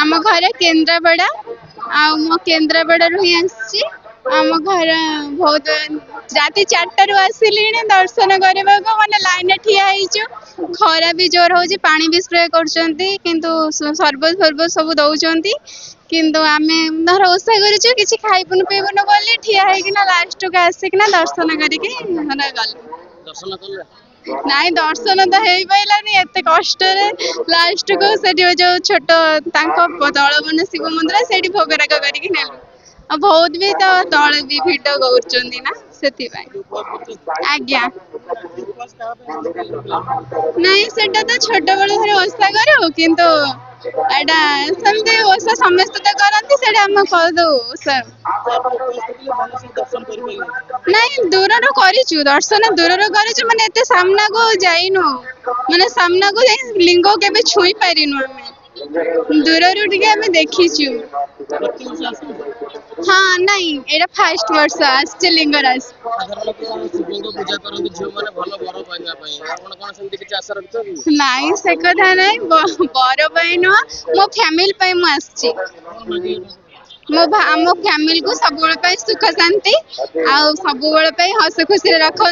आम घर केन्द्रापड़ा मो केन्द्रापड़ा ही आसी आम घर बहुत राति 4 रु आसिली दर्शन करने मैंने लाइन ठिया खरा भी जोर हो पानी भी स्प्रे सरबत फरबत सब दौरान किंतु आमे धर ओषा कर किसी खाइबुन पीबुन गली ठिया होना लास्ट को आसिकना दर्शन करके गल नाई दर्शन तो हो पारानी एत कष्ट लास्ट को जो छोट तल मन शिव मंदिर से भोगराग करके बहुत भी तो तले भी भिड कर आज्ञा नहीं सेटा तो छोट बड़े थोड़े ओषा करूँ किंतु एटा सेमती ओषा समस्त तो करती से आम करदे ओषा नहीं दूर करूँ दर्शन दूर करूँ माने एते सामना को जाइनु माने सामना को लिंग के छुई पारिनु दूर टे देखीचु हाँ नहीं एटा फास्ट वर्ष आसचे लिंगराज नहीं से कथा नहीं बर मो फैमिली मुझे मो फैमिली को सब सुख शांति आ सब हस खुशी रखु।